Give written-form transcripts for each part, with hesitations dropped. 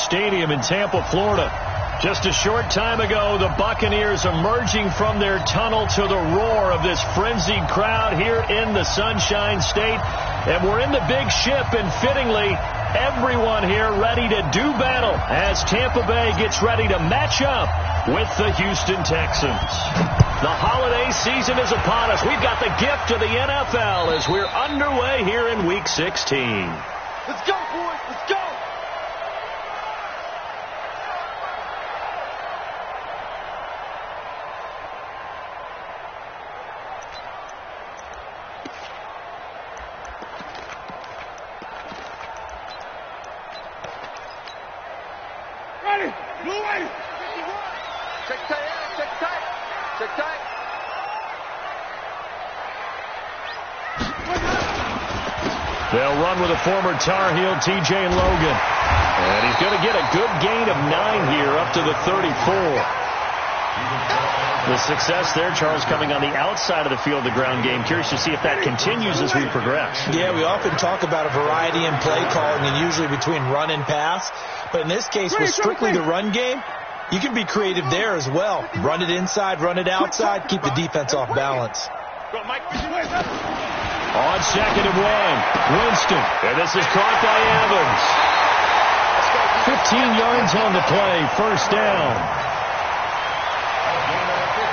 Stadium in Tampa, Florida. Just a short time ago, the Buccaneers emerging from their tunnel to the roar of this frenzied crowd here in the Sunshine State. And we're in the big ship, and fittingly, everyone here ready to do battle as Tampa Bay gets ready to match up with the Houston Texans. The holiday season is upon us. We've got the gift of the NFL as we're underway here in Week 16. Let's go, boys. Let's go. Ready. Blue way. Check tight. Check tight. Check tight. They'll run with a former Tar Heel, TJ Logan. And he's going to get a good gain of 9 here up to the 34. The success there, Charles, coming on the outside of the field, the ground game. Curious to see if that continues as we progress. Yeah, we often talk about a variety in play calling and usually between run and pass. But in this case, with strictly the run game, you can be creative there as well. Run it inside, run it outside, keep the defense off balance. On 2nd and 1, Winston. And this is caught by Evans. 15 yards on the play, first down.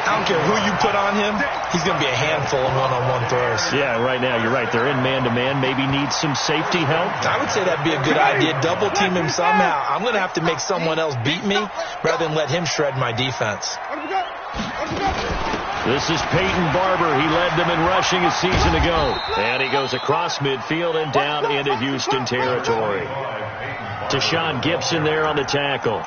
I don't care who you put on him, he's going to be a handful of one-on-one throws. Yeah, right now, you're right. They're in man-to-man. Maybe need some safety help. I would say that'd be a good idea. Double team him somehow. I'm going to have to make someone else beat me rather than let him shred my defense. This is Peyton Barber. He led them in rushing a season ago. And he goes across midfield and down into Houston territory. Deshaun Gibson there on the tackle.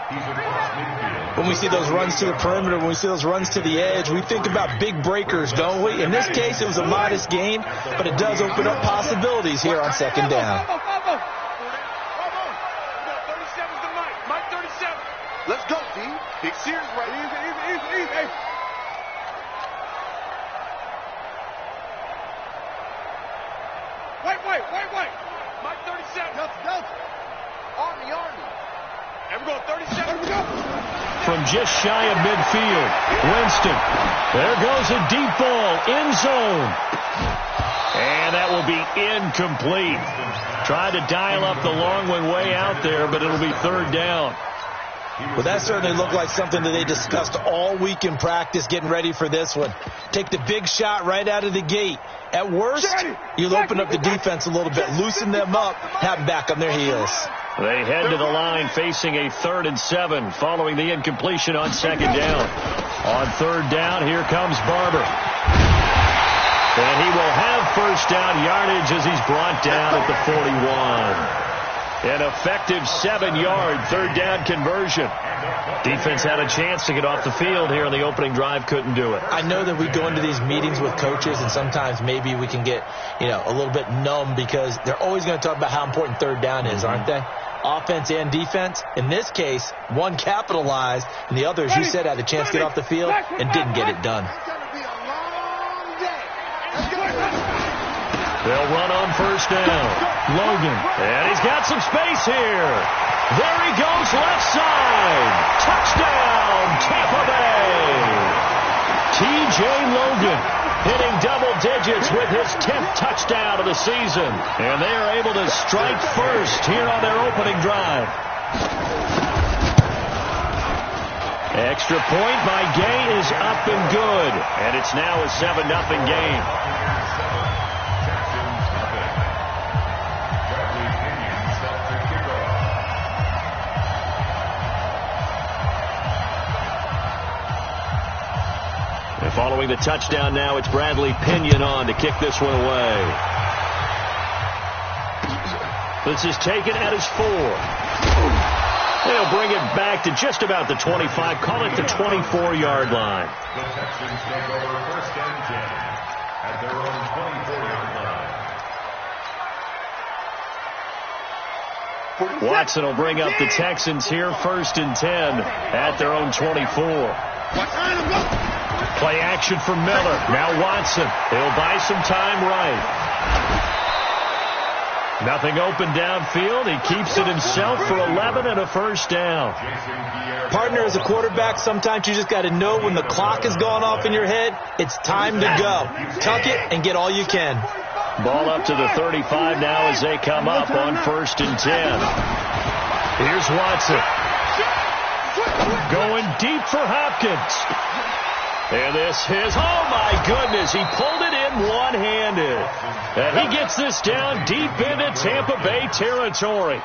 When we see those runs to the perimeter, when we see those runs to the edge, we think about big breakers, don't we? In this case, it was a modest gain, but it does open up possibilities here on 2nd down. Let's go, D. Big Sears right here. Easy. Wait. Mike 37. Delta. Army. And we're going 37. Here we go. From just shy of midfield, Winston. There goes a deep ball, end zone. And that will be incomplete. Tried to dial up the long one way out there, but it'll be 3rd down. Well, that certainly looked like something that they discussed all week in practice getting ready for this one. Take the big shot right out of the gate. At worst, you'll open up the defense a little bit, loosen them up, have them back on their heels. They head to the line facing a 3rd and 7 following the incompletion on 2nd down. On 3rd down, here comes Barber. And he will have first down yardage as he's brought down at the 41. An effective 7-yard 3rd down conversion. Defense had a chance to get off the field here on the opening drive, couldn't do it. I know that we go into these meetings with coaches, and sometimes maybe we can get, a little bit numb because they're always going to talk about how important 3rd down is, aren't they? Offense and defense. In this case, one capitalized, and the other, as you said, had a chance to get off the field and didn't get it done. They'll run on first down. Logan. And he's got some space here. There he goes, left side. Touchdown, Tampa Bay. TJ Logan hitting double digits with his 10th touchdown of the season. And they are able to strike first here on their opening drive. Extra point by Gay is up and good. And it's now a 7-0 game. And following the touchdown now, it's Bradley Pinion on to kick this one away. This is taken at his 4. They'll bring it back to just about the 25. Call it the 24-yard line. The Texans take over 1st and 10 at their own 24-yard line. Watson will bring up the Texans here 1st and 10 at their own 24. Play action for Miller. Now Watson. He'll buy some time right. Nothing open downfield. He keeps it himself for 11 and a first down. Partner, as a quarterback, sometimes you just got to know when the clock is going off in your head, it's time to go. Tuck it and get all you can. Ball up to the 35 now as they come up on 1st and 10. Here's Watson. Going deep for Hopkins. And this is, oh my goodness, he pulled it in one-handed. And he gets this down deep into Tampa Bay territory.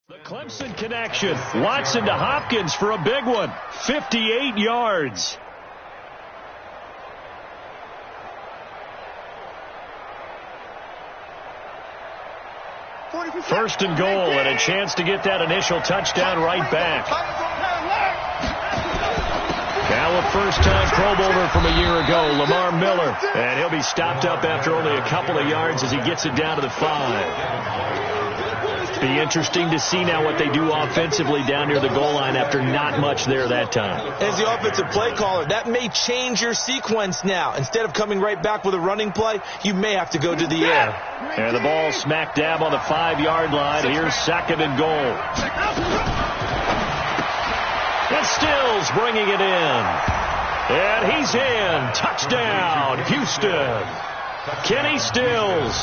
The Clemson connection. Watson to Hopkins for a big one. 58 yards. First and goal, and a chance to get that initial touchdown right back. Now a first-time Pro Bowler from a year ago, Lamar Miller. And he'll be stopped up after only a couple of yards as he gets it down to the 5. Be interesting to see now what they do offensively down near the goal line after not much there that time. As the offensive play caller, that may change your sequence now. Instead of coming right back with a running play, you may have to go to the air. And the ball smack dab on the 5-yard line. Here's 2nd and goal. And Stills bringing it in. And he's in. Touchdown, Houston. Kenny Stills,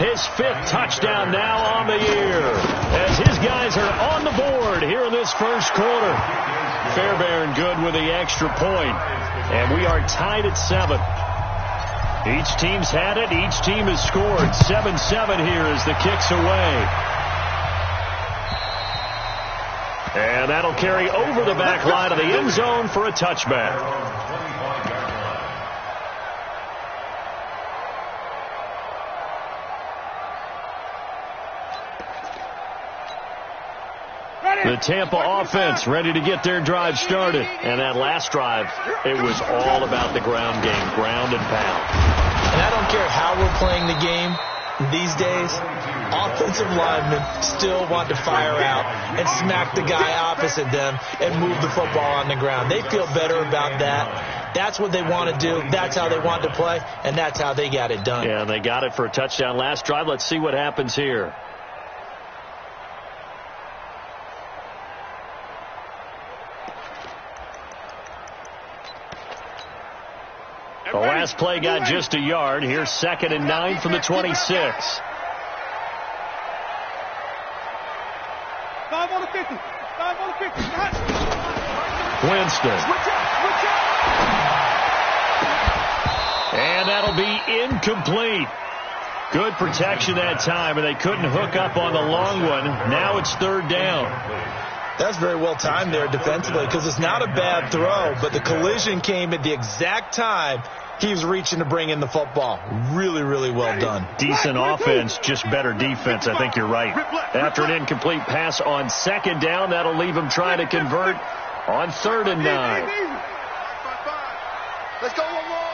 his 5th touchdown now on the year, as his guys are on the board here in this first quarter. Fairbairn good with the extra point, and we are tied at 7. Each team's had it. Each team has scored. 7-7 here as the kick's away. And that'll carry over the back line of the end zone for a touchback. The Tampa offense ready to get their drive started. And that last drive, it was all about the ground game, ground and pound. And I don't care how we're playing the game these days, offensive linemen still want to fire out and smack the guy opposite them and move the football on the ground. They feel better about that. That's what they want to do. That's how they want to play, and that's how they got it done. Yeah, and they got it for a touchdown last drive. Let's see what happens here. The last play got just a yard. Here's 2nd and 9 from the 26. 5 on the 50. 5 on the 50. Winston. And that'll be incomplete. Good protection that time, and they couldn't hook up on the long one. Now it's 3rd down. That's very well timed there defensively, because it's not a bad throw, but the collision came at the exact time he was reaching to bring in the football. Really, really well done. Decent offense, just better defense. I think you're right. After an incomplete pass on 2nd down, that'll leave him trying to convert on 3rd and 9. Let's go one more.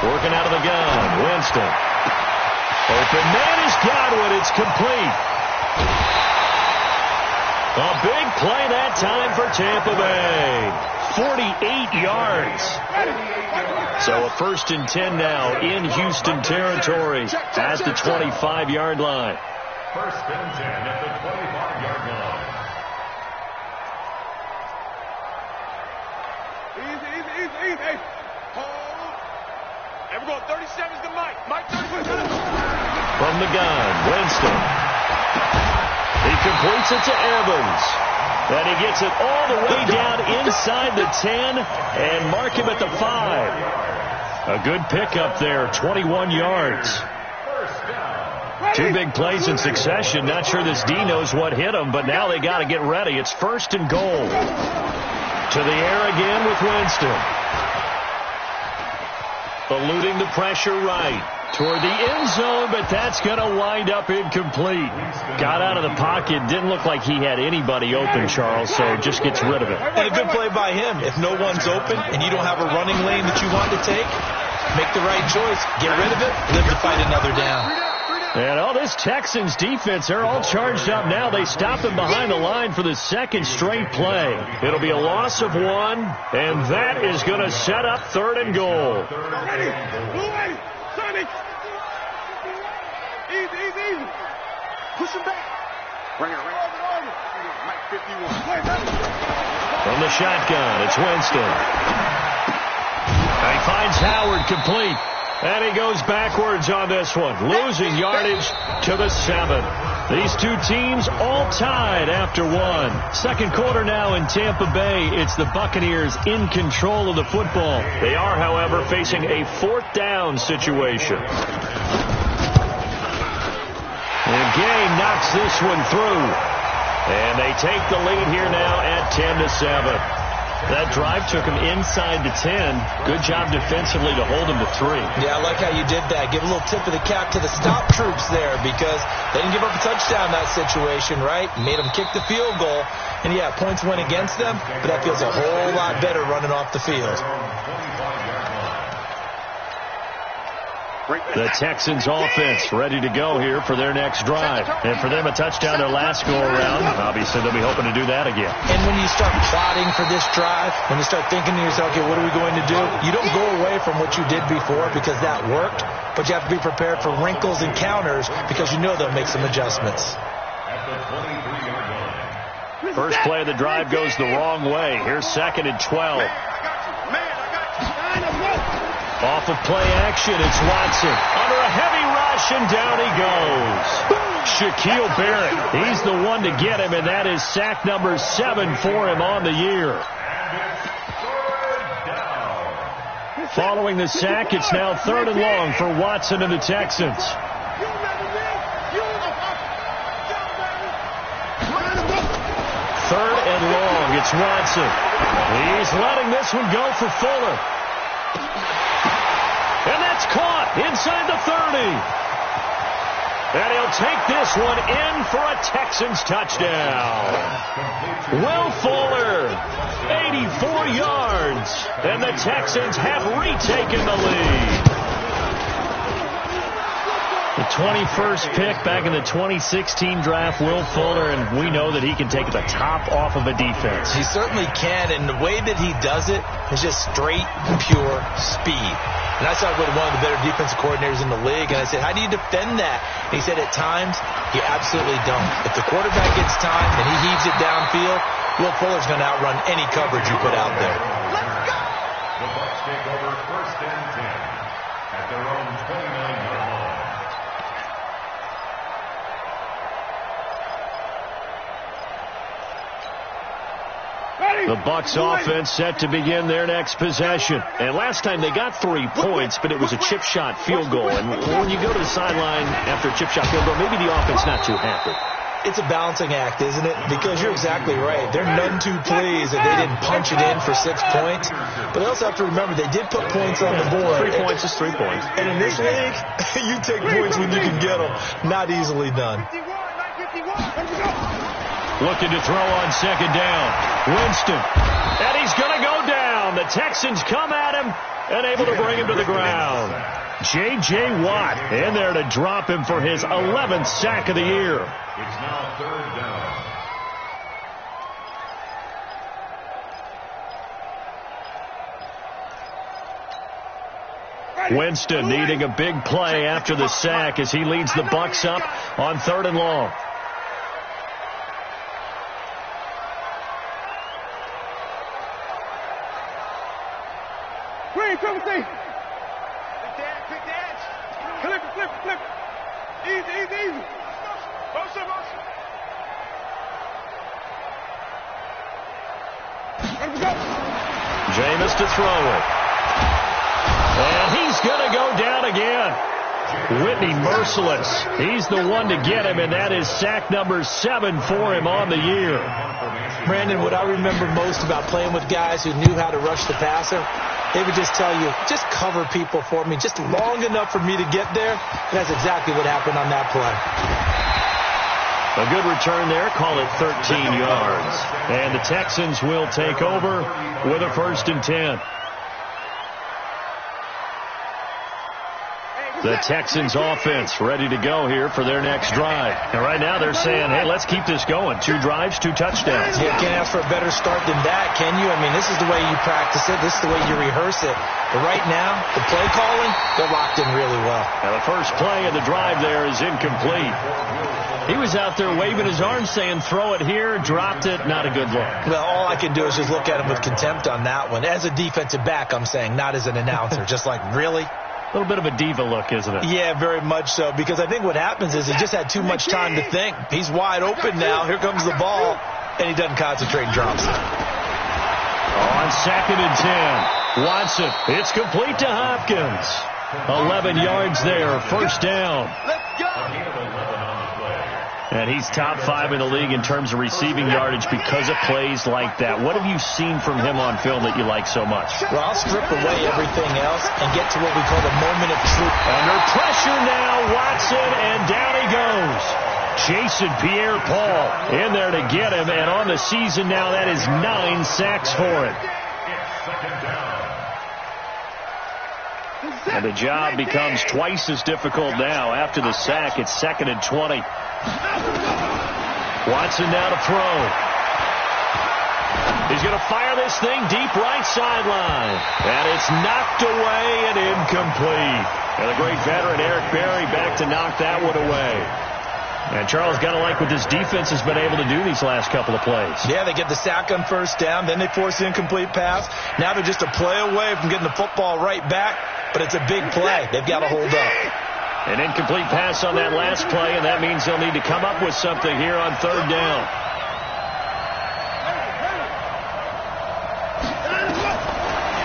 Working out of the gun, Winston. Open man is Godwin. It's complete. A big play that time for Tampa Bay. 48 yards. So a 1st and 10 now in Houston territory at the 25-yard line. 1st and 10 at the 25-yard line. Easy. Hold. And we're going 37 to Mike. Mike 37. From the gun, Winston. He completes it to Evans. And he gets it all the way down inside the 10 and mark him at the 5. A good pickup there, 21 yards. 2 big plays in succession. Not sure this D knows what hit him, but now they got to get ready. It's 1st and goal. To the air again with Winston. Eluding the pressure right. Toward the end zone, but that's going to wind up incomplete. Got out of the pocket. Didn't look like he had anybody open, Charles, so just gets rid of it. And a good play by him. If no one's open and you don't have a running lane that you want to take, make the right choice. Get rid of it, live to fight another down. And all this Texans defense, they're all charged up now. They stop them behind the line for the second straight play. It'll be a loss of 1, and that is going to set up 3rd and goal. Ready. Blue way. Sonic. Easy. Push him back. Bring it. Mike 51. From the shotgun, it's Winston. And he finds Howard complete. And he goes backwards on this one, losing yardage to the 7. These two teams all tied after 1. Second quarter now in Tampa Bay. It's the Buccaneers in control of the football. They are, however, facing a 4th down situation. And Gay knocks this one through. And they take the lead here now at 10-7. That drive took him inside the 10. Good job defensively to hold him to 3. Yeah, I like how you did that. Give a little tip of the cap to the stop troops there because they didn't give up a touchdown in that situation, right? Made them kick the field goal. And, yeah, points went against them, but that feels a whole lot better running off the field. The Texans offense ready to go here for their next drive. And for them, a touchdown their last go-around. Obviously, they'll be hoping to do that again. And when you start plotting for this drive, when you start thinking to yourself, okay, what are we going to do? You don't go away from what you did before because that worked, but you have to be prepared for wrinkles and counters because you know they'll make some adjustments. First play of the drive goes the wrong way. Here's 2nd and 12. Off of play action, it's Watson. Under a heavy rush, and down he goes. Shaquille Barrett, he's the one to get him, and that is sack number 7 for him on the year. Following the sack, it's now 3rd and long for Watson and the Texans. 3rd and long, it's Watson. He's letting this one go for Fuller. And that's caught inside the 30. And he'll take this one in for a Texans touchdown. Will Fuller, 84 yards. And the Texans have retaken the lead. The 21st pick back in the 2016 draft, Will Fuller, and we know that he can take the top off of a defense. He certainly can, and the way that he does it is just straight, pure speed. And I saw it with one of the better defensive coordinators in the league, and I said, how do you defend that? And he said, at times, you absolutely don't. If the quarterback gets time and he heaves it downfield, Will Fuller's going to outrun any coverage you put out there. Let's go! The Bucs take over 1st and 10 at their own 29-yard line. The Bucs offense set to begin their next possession. And last time they got 3 points, but it was a chip shot field goal. And when you go to the sideline after a chip shot field goal, maybe the offense not too happy. It's a balancing act, isn't it? Because you're exactly right. They're none too pleased that they didn't punch it in for 6 points. But they also have to remember they did put points on the board. 3 points is 3 points. And in this league, you take points when you can get them. Not easily done. Looking to throw on 2nd down. Winston. And he's going to go down. The Texans come at him and able to bring him to the ground. J.J. Watt in there to drop him for his 11th sack of the year. It's now 3rd down. Winston needing a big play after the sack as he leads the Bucs up on 3rd and long. Quick the edge. Flip. Easy. Motion. Let go. Jameis to throw it. And he's going to go down again. Whitney merciless. He's the one to get him, and that is sack number 7 for him on the year. Brandon, what I remember most about playing with guys who knew how to rush the passer, they would just tell you, just cover people for me, just long enough for me to get there. And that's exactly what happened on that play. A good return there, call it 13 yards. And the Texans will take over with a 1st and 10. The Texans offense ready to go here for their next drive. And right now they're saying, hey, let's keep this going. 2 drives, 2 touchdowns. Yeah, can't ask for a better start than that, can you? I mean, this is the way you practice it. This is the way you rehearse it. But right now, the play calling, they're locked in really well. Now the first play of the drive there is incomplete. He was out there waving his arms saying, throw it here, dropped it, not a good look. Well, all I can do is just look at him with contempt on that one. As a defensive back, I'm saying, not as an announcer. Just like, really? A little bit of a diva look, isn't it? Yeah, very much so, because I think what happens is he just had too much time to think. He's wide open now. Here comes the ball, and he doesn't concentrate and drops it. On 2nd and 10, Watson. It's complete to Hopkins. 11 yards there, first down. Let's go. And he's top 5 in the league in terms of receiving yardage because of plays like that. What have you seen from him on film that you like so much? Well, I'll strip away everything else and get to what we call the moment of truth. Under pressure now, Watson, and down he goes. Jason Pierre-Paul in there to get him, and on the season now, that is 9 sacks for him. And the job becomes twice as difficult now. After the sack, it's 2nd and 20. Watson now to throw. He's going to fire this thing deep right sideline. And it's knocked away and incomplete. And the great veteran Eric Berry back to knock that one away. And Charles, got to like what this defense has been able to do these last couple of plays. Yeah, they get the sack on first down, then they force the incomplete pass. Now they're just a play away from getting the football right back, but it's a big play. They've got to hold up. An incomplete pass on that last play, and that means they'll need to come up with something here on 3rd down.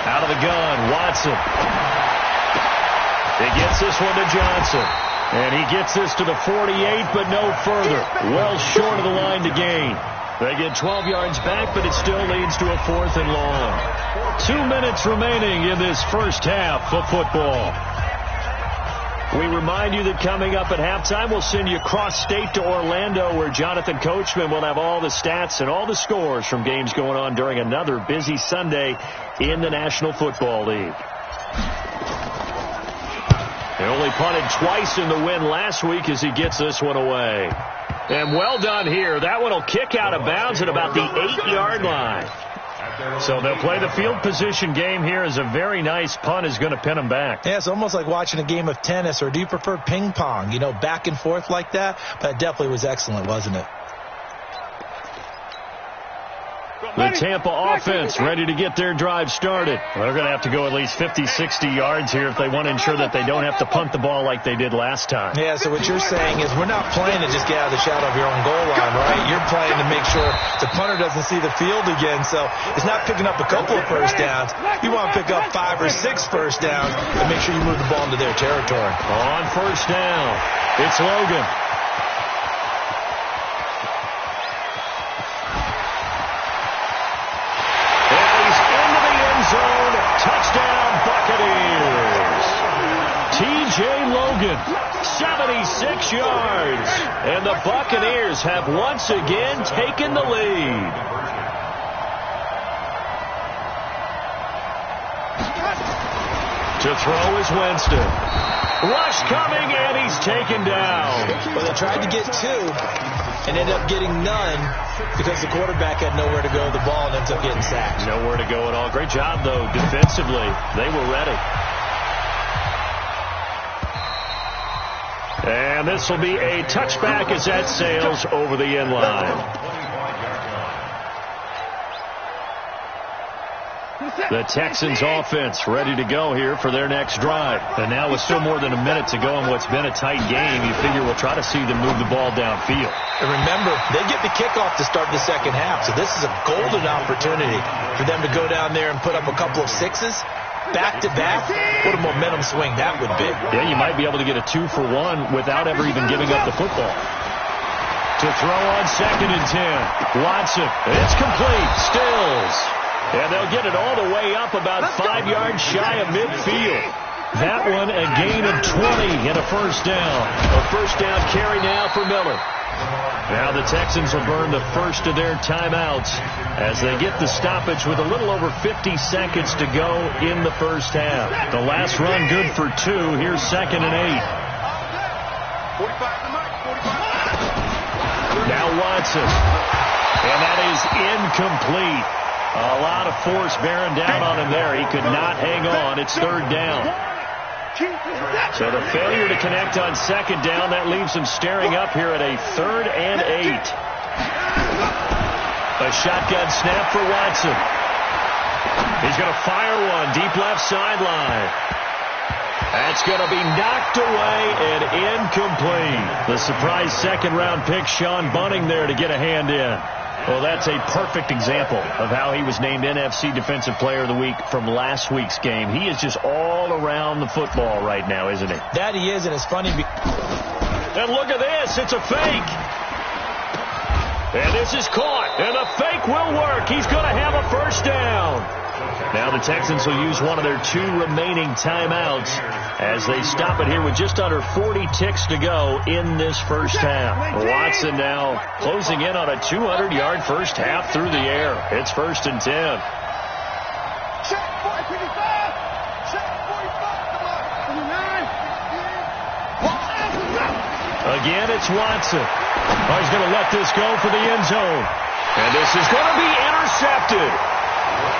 Out of the gun, Watson. He gets this one to Johnson. And he gets this to the 48, but no further. Well short of the line to gain. They get 12 yards back, but it still leads to a 4th and long. 2 minutes remaining in this first half of football. We remind you that coming up at halftime, we'll send you cross-state to Orlando, where Jonathan Coachman will have all the stats and all the scores from games going on during another busy Sunday in the National Football League. They only punted twice in the win last week as he gets this one away. And well done here. That one will kick out of bounds at about the 8-yard line. So they'll play the field position game here as a very nice punt is going to pin them back. Yeah, it's almost like watching a game of tennis, or do you prefer ping pong? You know, back and forth like that? But it definitely was excellent, wasn't it? The Tampa offense ready to get their drive started. Well, they're going to have to go at least 50, 60 yards here if they want to ensure that they don't have to punt the ball like they did last time. Yeah, so what you're saying is we're not playing to just get out of the shadow of your own goal line, right? You're playing to make sure the punter doesn't see the field again. So it's not picking up a couple of first downs. You want to pick up 5 or 6 first downs and make sure you move the ball into their territory. On first down, it's Logan. Zone, touchdown Buccaneers. T.J. Logan, 76 yards. And the Buccaneers have once again taken the lead. To throw is Winston. Rush coming, and he's taken down. Well, they tried to get 2 and ended up getting none because the quarterback had nowhere to go with the ball and ends up getting sacked. Nowhere to go at all. Great job, though, defensively. They were ready. And this will be a touchback as that sails over the end line. The Texans offense ready to go here for their next drive. And now with still more than a minute to go in what's been a tight game, you figure we'll try to see them move the ball downfield. And remember, they get the kickoff to start the second half, so this is a golden opportunity for them to go down there and put up a couple of 6s. Back-to-back, what a momentum swing that would be. Yeah, you might be able to get a 2-for-1 without ever even giving up the football. To throw on 2nd and 10. Watson, it's complete. Stills. And they'll get it all the way up about 5 yards shy of midfield. That one a gain of 20 and a first down. A first down carry now for Miller. Now the Texans will burn the first of their timeouts as they get the stoppage with a little over 50 seconds to go in the first half. The last run good for 2. Here's 2nd and 8. 45. Now Watson. And that is incomplete. A lot of force bearing down on him there. He could not hang on. It's 3rd down. So the failure to connect on 2nd down, that leaves him staring up here at a 3rd and 8. A shotgun snap for Watson. He's going to fire one deep left sideline. That's going to be knocked away and incomplete. The surprise 2nd-round pick, Sean Bunting, there to get a hand in. Well, that's a perfect example of how he was named NFC Defensive Player of the Week from last week's game. He is just all around the football right now, isn't he? That he is, and it's funny. And look at this. It's a fake. And this is caught. And the fake will work. He's going to have a first down. Now the Texans will use one of their 2 remaining timeouts as they stop it here with just under 40 ticks to go in this first half. Watson now closing in on a 200-yard first half through the air. It's 1st and 10. Again, it's Watson. Oh, he's going to let this go for the end zone. And this is going to be intercepted.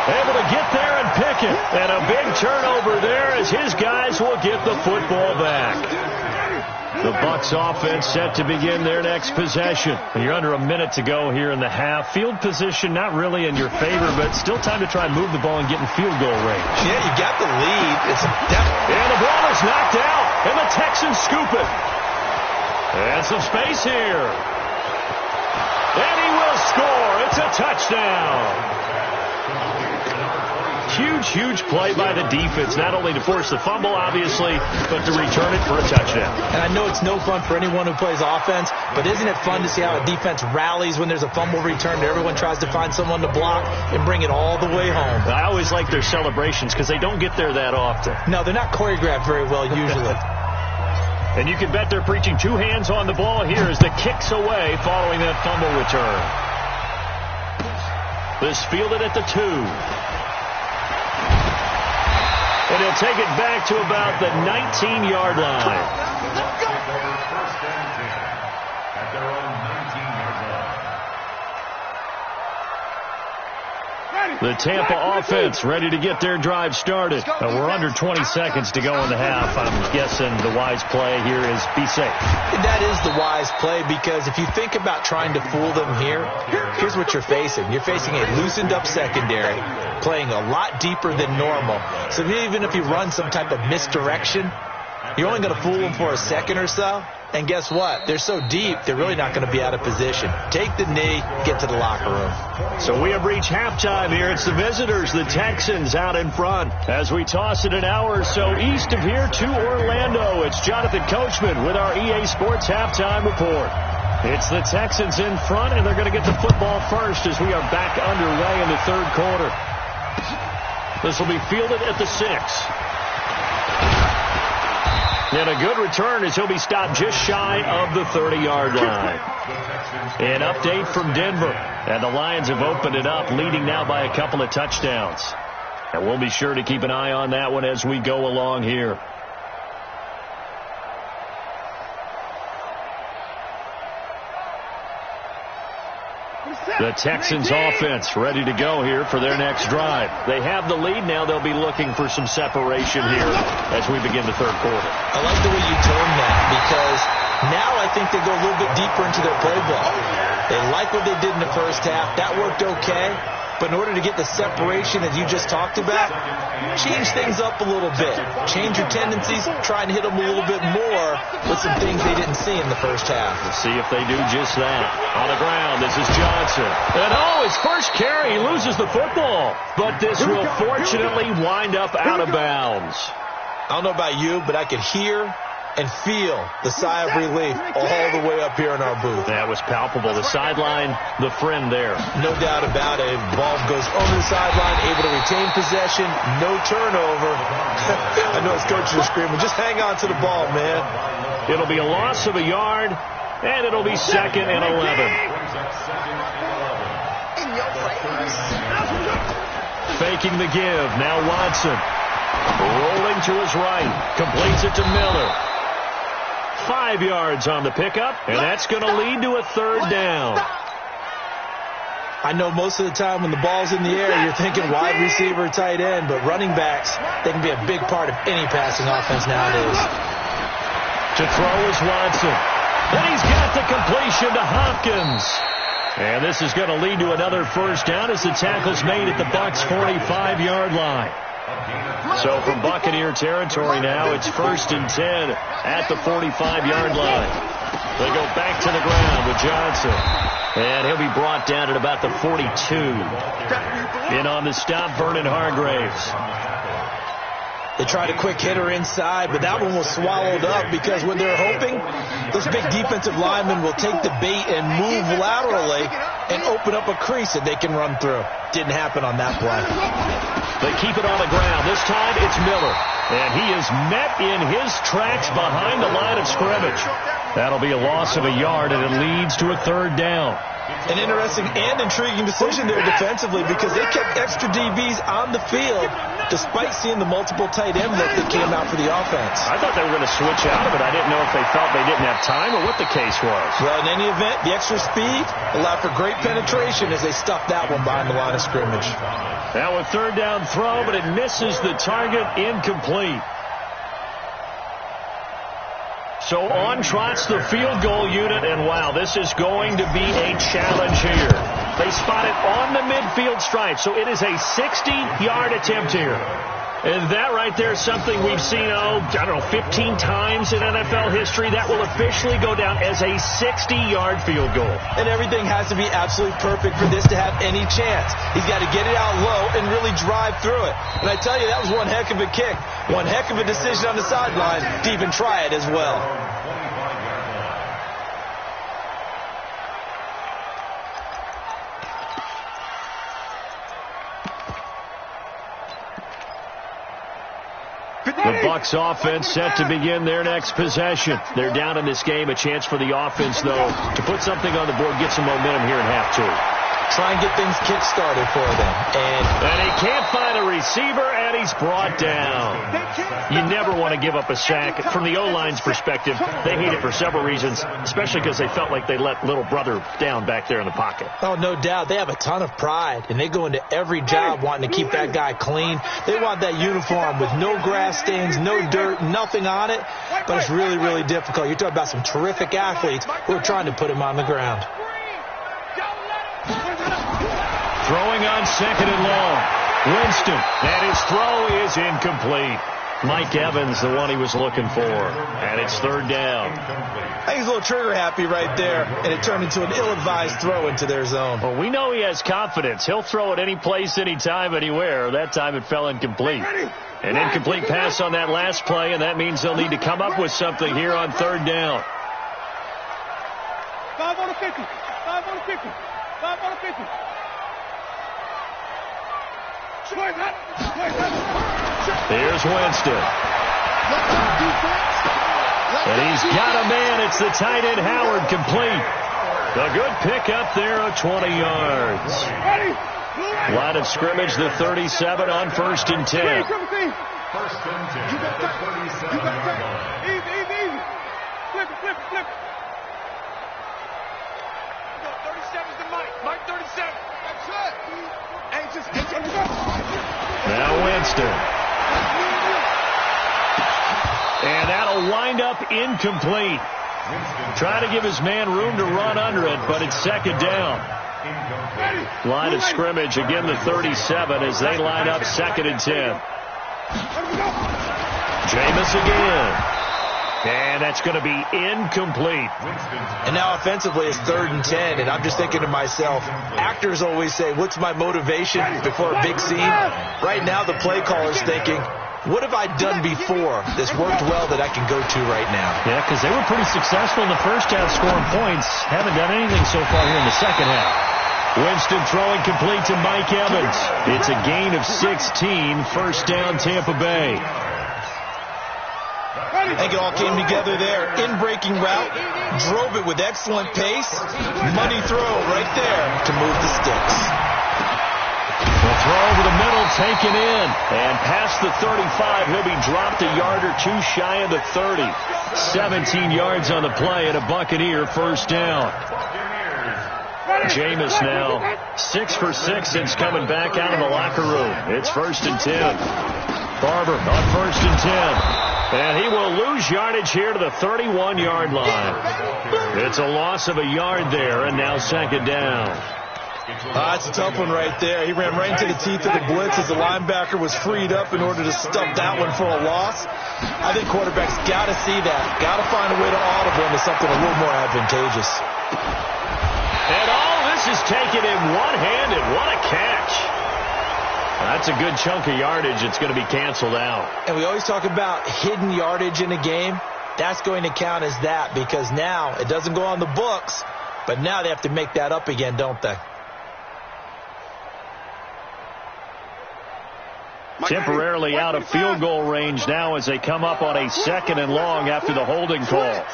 Able to get there and pick it. And a big turnover there as his guys will get the football back. The Bucs offense set to begin their next possession. You're under a minute to go here in the half. Field position not really in your favor, but still time to try and move the ball and get in field goal range. Yeah, you got the lead. And the ball is knocked out. And the Texans scoop it. And some space here. And he will score. It's a touchdown. Huge play by the defense, not only to force the fumble, obviously, but to return it for a touchdown. And I know it's no fun for anyone who plays offense, but isn't it fun to see how a defense rallies when there's a fumble return and everyone tries to find someone to block and bring it all the way home? I always like their celebrations because they don't get there that often. No, they're not choreographed very well usually. And you can bet they're preaching 2 hands on the ball here as the kick's away following that fumble return. This fielded at the 2. And he'll take it back to about the 19-yard line. First and 10 at their own 19-yard line. The Tampa offense ready to get their drive started. We're under 20 seconds to go in the half. I'm guessing the wise play here is be safe. That is the wise play because if you think about trying to fool them here, here's what you're facing. You're facing a loosened-up secondary, playing a lot deeper than normal. So even if you run some type of misdirection, you're only going to fool them for a second or so. And guess what? They're so deep, they're really not going to be out of position. Take the knee, get to the locker room. So we have reached halftime here. It's the visitors, the Texans, out in front. As we toss it an hour or so east of here to Orlando, it's Jonathan Coachman with our EA Sports Halftime Report. It's the Texans in front, and they're going to get the football first as we are back underway in the 3rd quarter. This will be fielded at the 6. And a good return as he'll be stopped just shy of the 30-yard line. An update from Denver. And the Lions have opened it up, leading now by a couple of touchdowns. And we'll be sure to keep an eye on that one as we go along here. The Texans offense ready to go here for their next drive. They have the lead now. They'll be looking for some separation here as we begin the 3rd quarter. I like the way you term that because now I think they go a little bit deeper into their playbook. They like what they did in the first half. That worked okay. But in order to get the separation, as you just talked about, change things up a little bit. Change your tendencies. Try and hit them a little bit more with some things they didn't see in the first half. We'll see if they do just that. On the ground, this is Johnson. And his first carry, he loses the football. But this will fortunately wind up out of bounds. I don't know about you, but I could hear and feel the sigh of relief all the way up here in our booth. That was palpable. The sideline, the friend there. No doubt about it. Ball goes over the sideline, able to retain possession, no turnover. I know his coach is screaming, just hang on to the ball, man. It'll be a loss of a yard, and it'll be 2nd and 11. Faking the give. Now Watson. Rolling to his right. Completes it to Miller. 5 yards on the pickup, and that's going to lead to a 3rd down. I know most of the time when the ball's in the air, you're thinking wide receiver, tight end, but running backs, they can be a big part of any passing offense nowadays. To throw is Watson. And he's got the completion to Hopkins. And this is going to lead to another 1st down as the tackle's made at the Bucs' 45-yard line. So from Buccaneer territory now, it's 1st and 10 at the 45-yard line. They go back to the ground with Johnson. And he'll be brought down at about the 42. In on the stop, Vernon Hargraves. They tried a quick hitter inside, but that one was swallowed up because what they're hoping, this big defensive lineman will take the bait and move laterally and open up a crease that they can run through. Didn't happen on that play. They keep it on the ground. This time it's Miller. And he is met in his tracks behind the line of scrimmage. That'll be a loss of a yard, and it leads to a 3rd down. An interesting and intriguing decision there defensively because they kept extra DBs on the field despite seeing the multiple tight end look that came out for the offense. I thought they were going to switch out of it. I didn't know if they felt they didn't have time or what the case was. Well, in any event, the extra speed allowed for great penetration as they stuffed that one behind the line of scrimmage. Now a 3rd down throw, but it misses the target, incomplete. So on trots the field goal unit, and wow, this is going to be a challenge here. They spot it on the midfield stripe, so it is a 60-yard attempt here. And that right there is something we've seen, 15 times in NFL history. That will officially go down as a 60-yard field goal. And everything has to be absolutely perfect for this to have any chance. He's got to get it out low and really drive through it. And I tell you, that was one heck of a kick. One heck of a decision on the sideline to even try it as well. The Bucs offense set to begin their next possession. They're down in this game. A chance for the offense, though, to put something on the board, get some momentum here in half 2. Try and get things kick-started for them. And he can't find a receiver, and he's brought down. You never want to give up a sack. From the O-line's perspective, they hate it for several reasons, especially because they felt like they let little brother down back there in the pocket. Oh, no doubt. They have a ton of pride, and they go into every job wanting to keep that guy clean. They want that uniform with no grass stains, no dirt, nothing on it. But it's really, really difficult. You're talking about some terrific athletes who are trying to put him on the ground. Throwing on 2nd and long. Winston, and his throw is incomplete. Mike Evans, the one he was looking for. And it's 3rd down. I think he's a little trigger happy right there, and it turned into an ill-advised throw into their zone. Well, we know he has confidence. He'll throw it any place, anytime, anywhere. That time it fell incomplete. An incomplete pass on that last play, and that means they'll need to come up with something here on 3rd down. 5 on the 50. 5 on the 50. 5 on the 50. Here's Winston. And he's got a man. It's the tight end, Howard, complete. A good pickup there of 20 yards. Line of scrimmage, the 37 on 1st and 10. 1st and 10 at the 37-yard line. Easy. Flip it. 37's the Mike. Mike 37. That's it. Now Winston. And that'll wind up incomplete. Trying to give his man room to run under it, but it's 2nd down. Line of scrimmage, again the 37 as they line up 2nd and 10. Jameis again. And that's going to be incomplete. And now offensively it's 3rd and 10, and I'm just thinking to myself, actors always say, what's my motivation before a big scene? Right now the play caller's thinking, what have I done before that's worked well that I can go to right now? Yeah, because they were pretty successful in the first half scoring points. Haven't done anything so far here in the second half. Winston throwing complete to Mike Evans. It's a gain of 16. First down, Tampa Bay. I think it all came together there. In-breaking route, drove it with excellent pace. Money throw right there to move the sticks. The throw over the middle, taken in. And past the 35, he'll be dropped a yard or two shy of the 30. 17 yards on the play and a Buccaneer first down. Jameis now 6 for 6 since coming back out of the locker room. It's 1st and 10. Barber on 1st and 10. And he will lose yardage here to the 31-yard line. It's a loss of a yard there, and now 2nd down. That's a tough one right there. He ran right into the teeth of the blitz as the linebacker was freed up in order to stuff that one for a loss. I think quarterbacks got to see that. Got to find a way to audible into something a little more advantageous. And all this is taken in one-handed. What a catch. That's a good chunk of yardage. It's going to be canceled out. And we always talk about hidden yardage in a game. That's going to count as that because now it doesn't go on the books, but now they have to make that up again, don't they? Temporarily out of field goal range now as they come up on a 2nd and long after the holding call.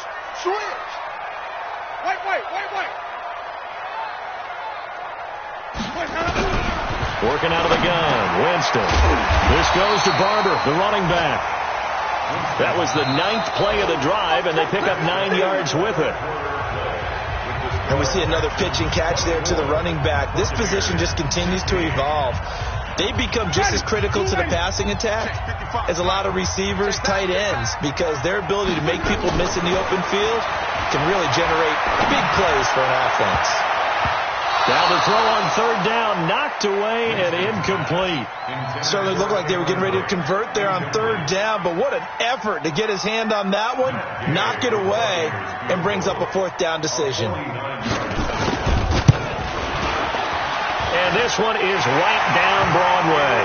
Switch. Wait. Working out of the gun, Winston. This goes to Barber, the running back. That was the 9th play of the drive, and they pick up 9 yards with it. And we see another pitch and catch there to the running back. This position just continues to evolve. They become just as critical to the passing attack as a lot of receivers, tight ends, because their ability to make people miss in the open field can really generate big plays for an offense. Down the throw on 3rd down, knocked away and incomplete. Certainly looked like they were getting ready to convert there on 3rd down, but what an effort to get his hand on that one, knock it away, and brings up a 4th down decision. And this one is right down Broadway.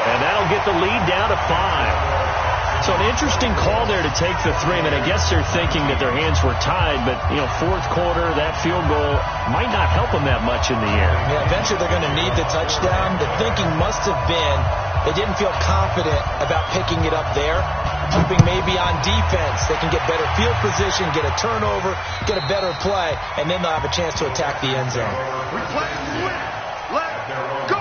And that'll get the lead down to 5. So an interesting call there to take the 3. I mean, I guess they're thinking that their hands were tied, but, 4th quarter, that field goal might not help them that much in the air. Yeah, eventually they're going to need the touchdown. The thinking must have been they didn't feel confident about picking it up there, hoping maybe on defense they can get better field position, get a turnover, get a better play, and then they'll have a chance to attack the end zone. We play to win. Let's go.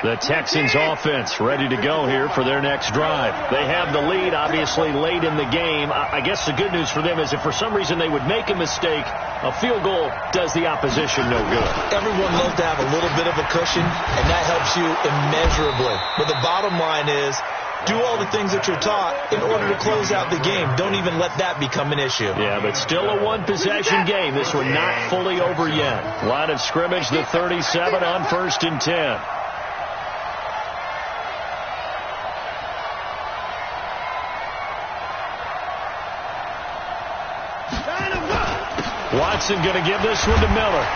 The Texans offense ready to go here for their next drive. They have the lead, obviously, late in the game. I guess the good news for them is if for some reason they would make a mistake, a field goal does the opposition no good. Everyone loves to have a little bit of a cushion, and that helps you immeasurably. But the bottom line is, do all the things that you're taught in order to close out the game. Don't even let that become an issue. Yeah, but still a one-possession game. This one not fully over yet. Line of scrimmage, the 37 on 1st and 10. Watson going to give this one to Miller.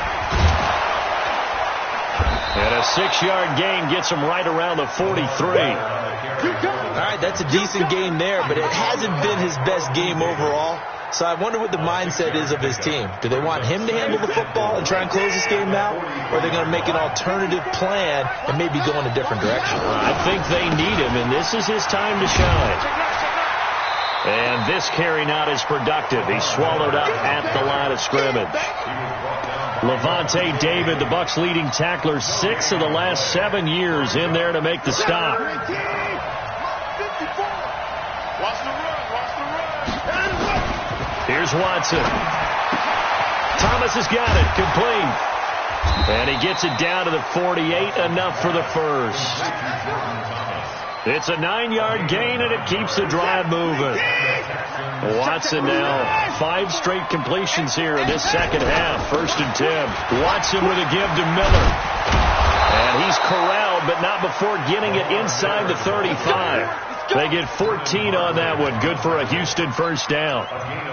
And a 6-yard gain gets him right around the 43. All right, that's a decent game there, but it hasn't been his best game overall. So I wonder what the mindset is of his team. Do they want him to handle the football and try and close this game out? Or are they going to make an alternative plan and maybe go in a different direction? I think they need him, and this is his time to shine. And this carry not as productive. He's swallowed up at the line of scrimmage. Levante David, the Bucs' leading tackler, 6 of the last 7 years in there to make the stop. Watch the run. Here's Watson. Thomas has got it. Complete. And he gets it down to the 48. Enough for the first. It's a 9-yard gain, and it keeps the drive moving. Watson now 5 straight completions here in this second half. 1st and 10. Watson with a give to Miller. And he's corralled, but not before getting it inside the 35. They get 14 on that one. Good for a Houston first down.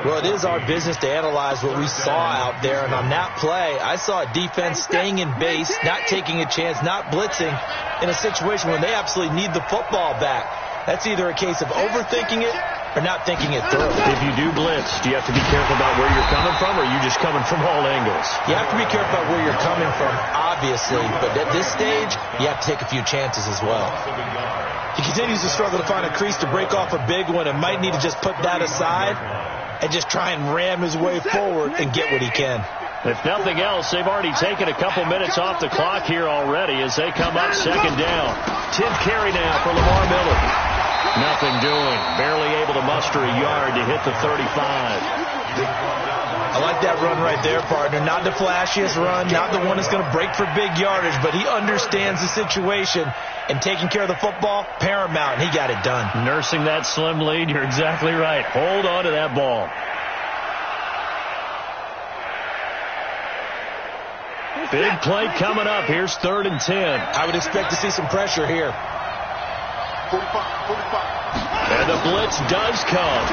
Well, it is our business to analyze what we saw out there. And on that play, I saw a defense staying in base, not taking a chance, not blitzing in a situation when they absolutely need the football back. That's either a case of overthinking it or not thinking it through. If you do blitz, do you have to be careful about where you're coming from, or are you just coming from all angles? You have to be careful about where you're coming from, obviously. But at this stage, you have to take a few chances as well. He continues to struggle to find a crease to break off a big one and might need to just put that aside and just try and ram his way forward and get what he can. If nothing else, they've already taken a couple minutes off the clock here already as they come up second down. 10th carry now for Lamar Miller. Nothing doing. Barely able to muster a yard to hit the 35. I like that run right there, partner. Not the flashiest run, not the one that's going to break for big yardage, but he understands the situation, and taking care of the football, paramount, and he got it done. Nursing that slim lead, you're exactly right. Hold on to that ball. Big play coming up. Here's 3rd and 10. I would expect to see some pressure here. 45. And the blitz does come.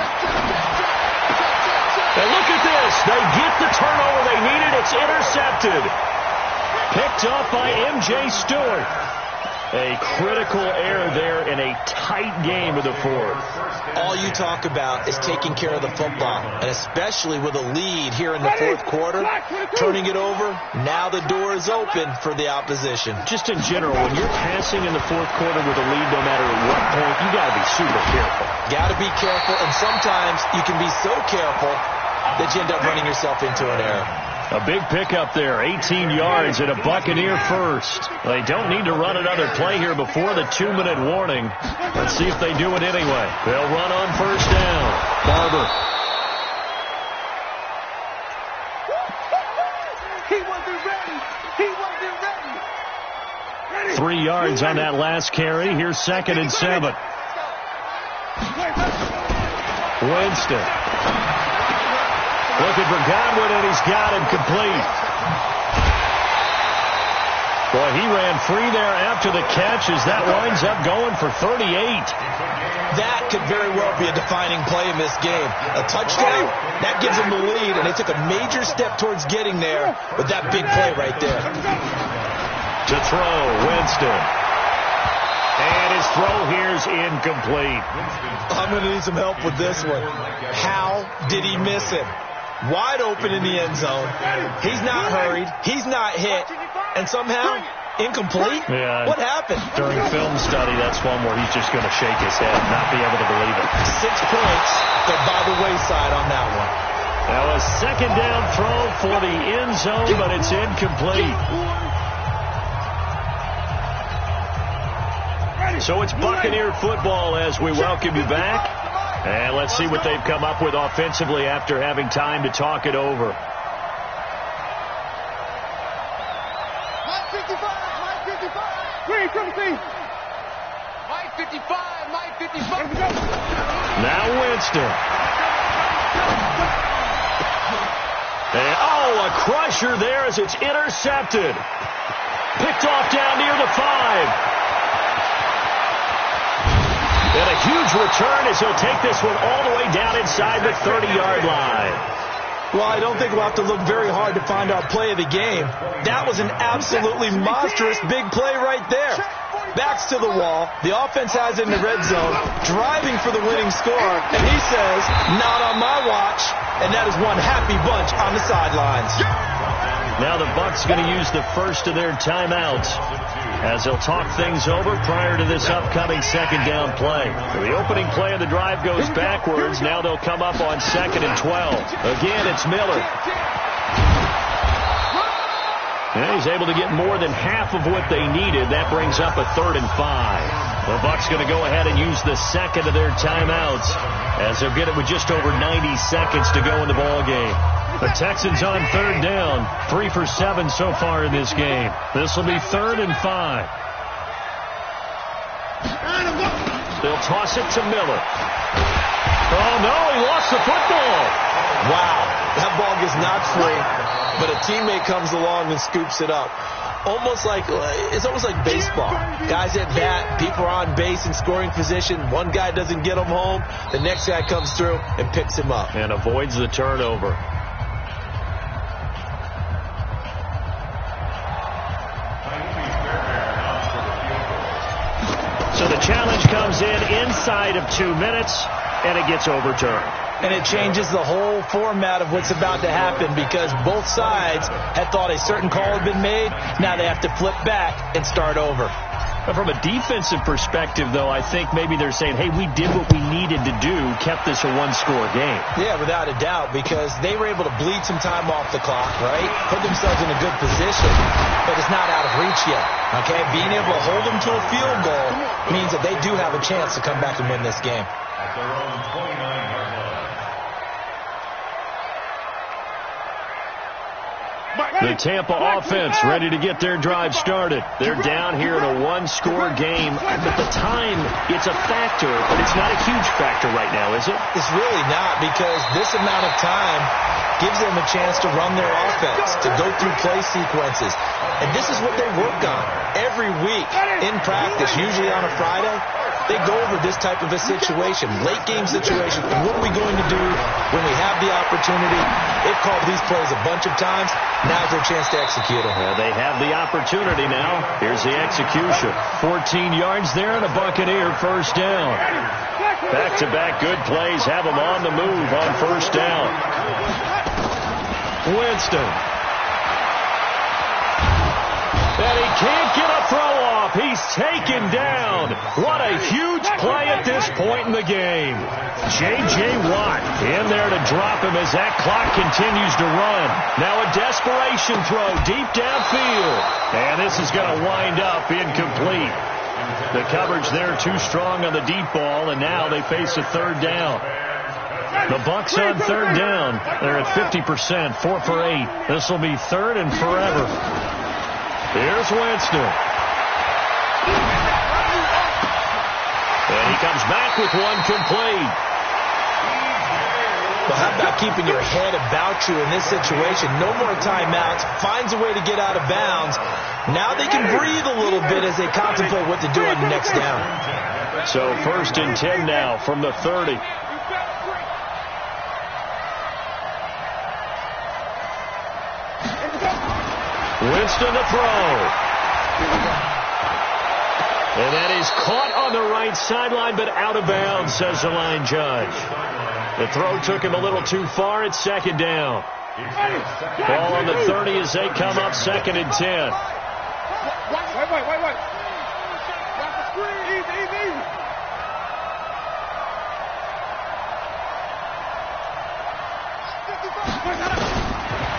And look at this. They get the turnover they needed. It's intercepted. Picked up by M.J. Stewart. A critical error there in a tight game of the 4th. All you talk about is taking care of the football, and especially with a lead here in the 4th quarter, turning it over, now the door is open for the opposition. Just in general, when you're passing in the 4th quarter with a lead, no matter at what point, you got to be super careful. Got to be careful, and sometimes you can be so careful that you end up running yourself into an error. A big pickup there, 18 yards and a Buccaneer first. They don't need to run another play here before the 2-minute warning. Let's see if they do it anyway. They'll run on first down. Barber. He wasn't ready. He wasn't ready. 3 yards on that last carry. Here's 2nd and 7. Winston. Looking for Godwin, and he's got him complete. Boy, he ran free there after the catch as that winds up going for 38. That could very well be a defining play in this game. A touchdown, that gives them the lead, and they took a major step towards getting there with that big play right there. To throw, Winston. And his throw here's incomplete. I'm going to need some help with this one. How did he miss it? Wide open in the end zone. He's not hurried. He's not hit. And somehow, incomplete? Yeah. What happened? During film study, that's one where he's just going to shake his head, not be able to believe it. 6 points. They're by the wayside on that one. Now a second down throw for the end zone, but it's incomplete. So it's Buccaneer football as we welcome you back. And let's see what they've come up with offensively after having time to talk it over. Mike 55, Mike 55. Green, come see. Mike 55, Mike 55. Now Winston. And, oh, a crusher there as it's intercepted. Picked off down near the 5. And a huge return as he'll take this one all the way down inside the 30-yard line. Well, I don't think we'll have to look very hard to find our play of the game. That was an absolutely monstrous big play right there. Backs to the wall. The offense has it in the red zone, driving for the winning score. And he says, not on my watch. And that is one happy bunch on the sidelines. Now the Bucs going to use the first of their timeouts as they'll talk things over prior to this upcoming second down play. The opening play of the drive goes backwards. Now they'll come up on 2nd and 12. Again, it's Miller. And he's able to get more than half of what they needed. That brings up a 3rd and 5. The Bucs going to go ahead and use the second of their timeouts as they'll get it with just over 90 seconds to go in the ball game. The Texans on 3rd down, 3 for 7 so far in this game. This will be 3rd and 5. They'll toss it to Miller. Oh, no, he lost the football. Wow, that ball gets knocked free, but a teammate comes along and scoops it up. It's almost like baseball. Guys at bat, people are on base in scoring position. One guy doesn't get him home. The next guy comes through and picks him up. And avoids the turnover. So the challenge comes in inside of 2 minutes, and it gets overturned. And it changes the whole format of what's about to happen because both sides had thought a certain call had been made. Now they have to flip back and start over. But from a defensive perspective, though, I think maybe they're saying, hey, we did what we needed to do, kept this a one-score game. Yeah, without a doubt, because they were able to bleed some time off the clock, right? Put themselves in a good position, but it's not out of reach yet, okay? Being able to hold them to a field goal means that they do have a chance to come back and win this game. At their own 29-yard line. The Tampa offense ready to get their drive started. They're down here in a one-score game. But the time, it's a factor, but it's not a huge factor right now, is it? It's really not, because this amount of time gives them a chance to run their offense, to go through play sequences. And this is what they work on every week in practice, usually on a Friday. They go over this type of a situation, late-game situation. What are we going to do when we have the opportunity? They've called these plays a bunch of times. Now's their chance to execute them. Well, they have the opportunity now. Here's the execution. 14 yards there and a Buccaneer first down. Back-to-back good plays have them on the move on first down. Winston. And he can't get a throw off. He's taken down. What a huge play at this point in the game. J.J. Watt in there to drop him as that clock continues to run. Now a desperation throw deep downfield. And this is going to wind up incomplete. The coverage there too strong on the deep ball, and now they face a third down. The Bucs on third down. They're at 50%, 4 for 8. This will be third and forever. Here's Winston. And he comes back with one complete. Well, how about keeping your head about you in this situation? No more timeouts. Finds a way to get out of bounds. Now they can breathe a little bit as they contemplate what to do on the next down. So first and 10 now from the 30. Winston to throw. And that is caught on the right sideline, but out of bounds, says the line judge. The throw took him a little too far. It's second down. Ball on the 30 as they come up second and 10. Wait. Easy.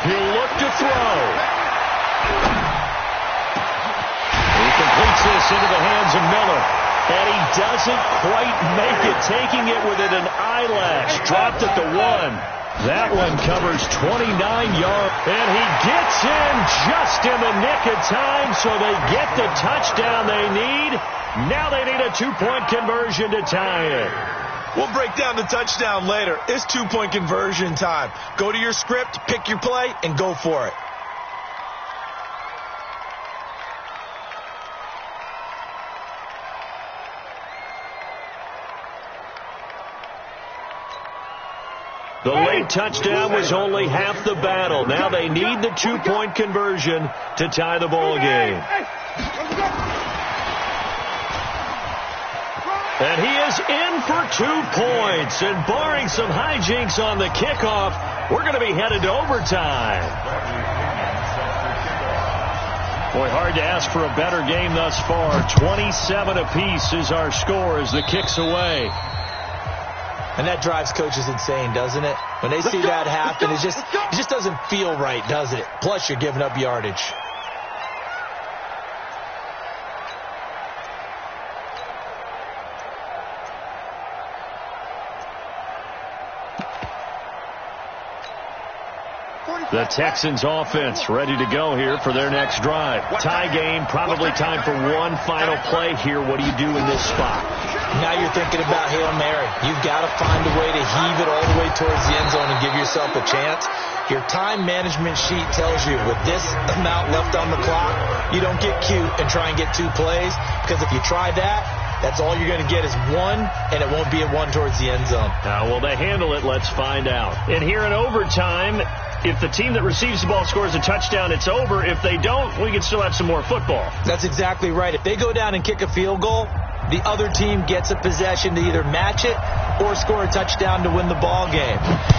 He'll look to throw. He completes this into the hands of Miller. And he doesn't quite make it, taking it within an eyelash. Dropped at the 1. That one covers 29 yards. And he gets in just in the nick of time, so they get the touchdown they need. Now they need a 2-point conversion to tie it. We'll break down the touchdown later. It's 2-point conversion time. Go to your script, pick your play, and go for it. The late touchdown was only half the battle. Now they need the 2-point conversion to tie the ball game. And he is in for 2 points. And barring some hijinks on the kickoff, we're going to be headed to overtime. Boy, hard to ask for a better game thus far. 27 apiece is our score as the kick's away. And that drives coaches insane, doesn't it? When they see that happen, it just doesn't feel right, does it? Plus, you're giving up yardage. The Texans offense ready to go here for their next drive. Tie game, probably time for one final play here. What do you do in this spot? Now you're thinking about Hail Mary. You've got to find a way to heave it all the way towards the end zone and give yourself a chance. Your time management sheet tells you with this amount left on the clock, you don't get cute and try and get 2 plays, because if you try that, that's all you're going to get is 1, and it won't be a 1 towards the end zone. How will they handle it? Let's find out. And here in overtime, if the team that receives the ball scores a touchdown, it's over. If they don't, we can still have some more football. That's exactly right. If they go down and kick a field goal, the other team gets a possession to either match it or score a touchdown to win the ball game.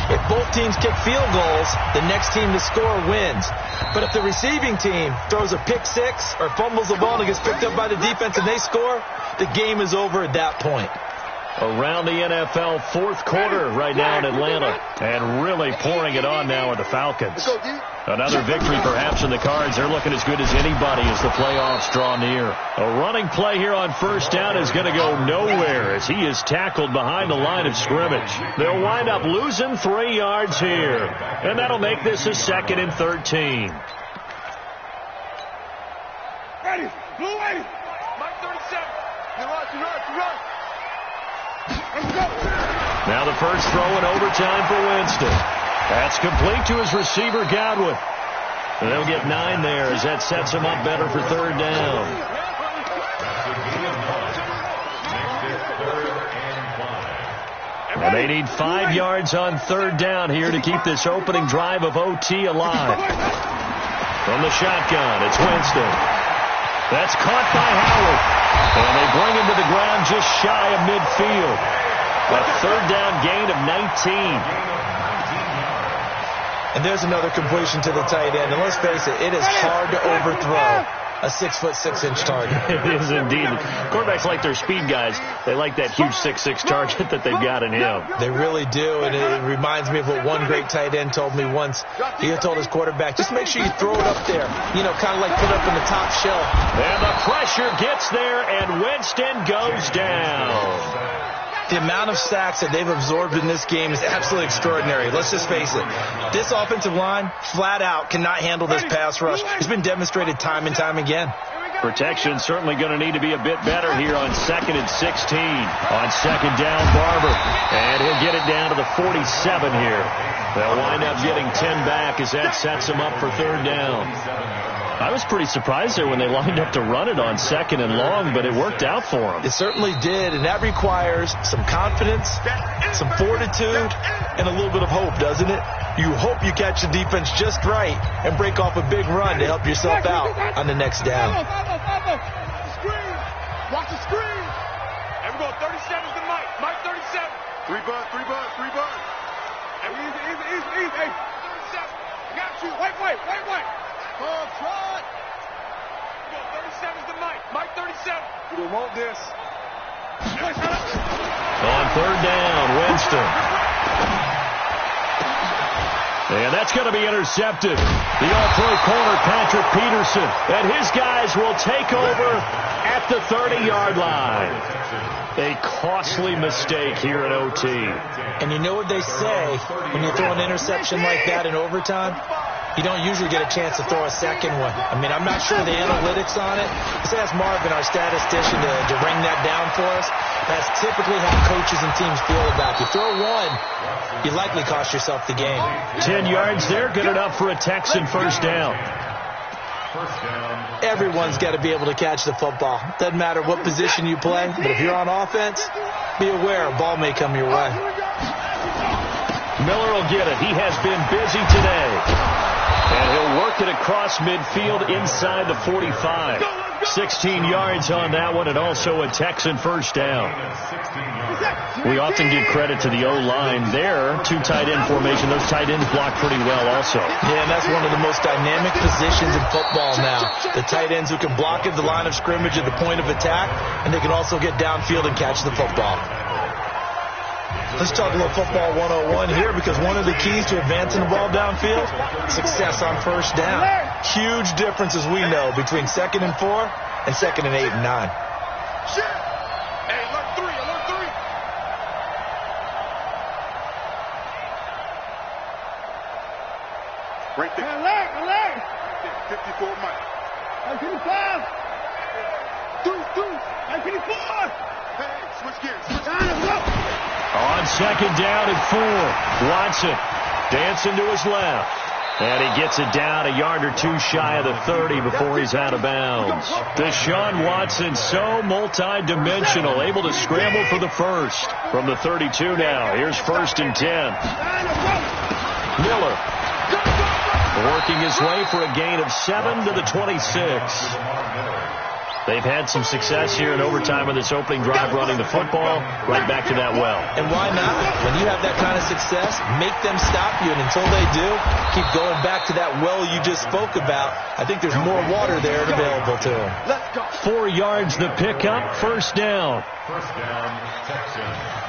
If both teams kick field goals, the next team to score wins. But if the receiving team throws a pick 6 or fumbles the ball and it gets picked up by the defense and they score, the game is over at that point. Around the NFL, 4th quarter right now in Atlanta, and really pouring it on now with the Falcons. Another victory perhaps in the cards. They're looking as good as anybody as the playoffs draw near. A running play here on first down is going to go nowhere as he is tackled behind the line of scrimmage. They'll wind up losing 3 yards here, and that'll make this a 2nd and 13. Ready, blue ready. Mike 37. You run. Now the first throw in overtime for Winston. That's complete to his receiver, Godwin. And they'll get 9 there as that sets him up better for 3rd down. And they need 5 yards on 3rd down here to keep this opening drive of OT alive. From the shotgun, it's Winston. That's caught by Howard. And they bring him to the ground just shy of midfield. A 3rd down gain of 19. And there's another completion to the tight end. And let's face it, it is hard to overthrow a 6'6" target. It is indeed. Quarterbacks like their speed guys. They like that huge 6'6" target that they've got in him. They really do, and it reminds me of what one great tight end told me once. He had told his quarterback, just make sure you throw it up there. You know, kind of like put it up in the top shelf. And the pressure gets there, and Winston goes down. The amount of sacks that they've absorbed in this game is absolutely extraordinary. Let's just face it. This offensive line, flat out, cannot handle this pass rush. It's been demonstrated time and time again. Protection certainly going to need to be a bit better here on 2nd and 16. On 2nd down, Barber. And he'll get it down to the 47 here. They'll wind up getting 10 back as that sets them up for 3rd down. I was pretty surprised there when they lined up to run it on 2nd and long, but it worked out for them. It certainly did, and that requires some confidence, some fortitude, and a little bit of hope, doesn't it? You hope you catch the defense just right and break off a big run to help yourself out on the next down. Screen. Watch the screen. And we're going 37's to Mike. Mike 37. 3 bucks. Easy. Hey. 37. Got you. Wait. Oh, try. We're going 37's to Mike. Mike 37. We want this. On 3rd down, Winston. And that's going to be intercepted. The all-pro corner, Patrick Peterson. And his guys will take over at the 30-yard line. A costly mistake here at OT. And you know what they say when you throw an interception like that in overtime? You don't usually get a chance to throw a second one. I mean, I'm not sure the analytics on it. Let's ask Marvin, our statistician, to ring that down for us. That's typically how coaches and teams feel about it. You throw one, you likely cost yourself the game. 10 yards there, good enough for a Texan first down. Everyone's got to be able to catch the football. Doesn't matter what position you play, but if you're on offense, be aware a ball may come your way. Miller will get it. He has been busy today. And he'll work it across midfield inside the 45. 16 yards on that one, and also a Texan first down. We often give credit to the O-line there. 2 tight end formation. Those tight ends block pretty well also. Yeah, and that's one of the most dynamic positions in football now. The tight ends who can block at the line of scrimmage at the point of attack, and they can also get downfield and catch the football. Let's talk a little football 101 here, because one of the keys to advancing the ball downfield, success on first down. Huge difference, as we know, between 2nd and 4 and 2nd and 8 and 9. Hey, alert 3. Right there. Alert. 54 Mike. 55. 2. 54. On second down and 4, Watson dancing to his left. And he gets it down a yard or two shy of the 30 before he's out of bounds. Deshaun Watson, so multi-dimensional, able to scramble for the first. From the 32 now, here's 1st and 10. Miller working his way for a gain of 7 to the 26. They've had some success here in overtime in this opening drive running the football. Right back to that well. And why not? When you have that kind of success, make them stop you. And until they do, keep going back to that well you just spoke about. I think there's more water there available to them. 4 yards the pickup, 1st down. 1st down, Texans.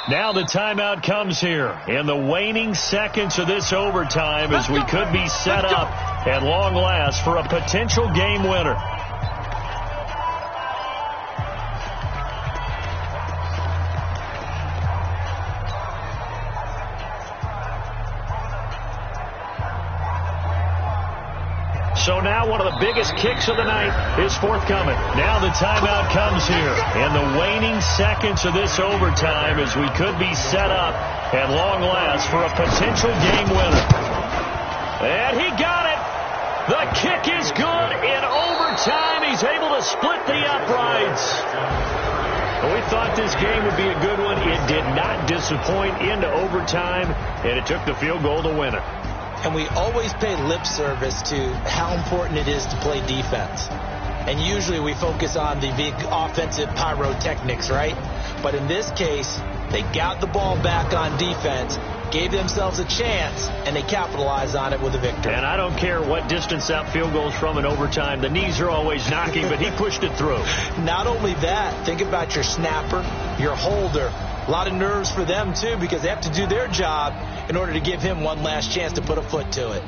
Now the timeout comes here in the waning seconds of this overtime as we could be set up at long last for a potential game winner. So now one of the biggest kicks of the night is forthcoming. Now the timeout comes here in the waning seconds of this overtime as we could be set up at long last for a potential game winner. And he got it. The kick is good in overtime. He's able to split the uprights. We thought this game would be a good one. It did not disappoint into overtime, and it took the field goal to win it. And we always pay lip service to how important it is to play defense. And usually we focus on the big offensive pyrotechnics, right? But in this case, they got the ball back on defense, gave themselves a chance, and they capitalized on it with a victory. And I don't care what distance that field goes from in overtime. The knees are always knocking, but he pushed it through. Not only that, think about your snapper, your holder. A lot of nerves for them, too, because they have to do their job in order to give him one last chance to put a foot to it.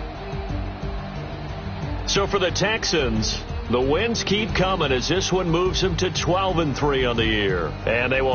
So for the Texans, the wins keep coming as this one moves them to 12-3 on the year. And they will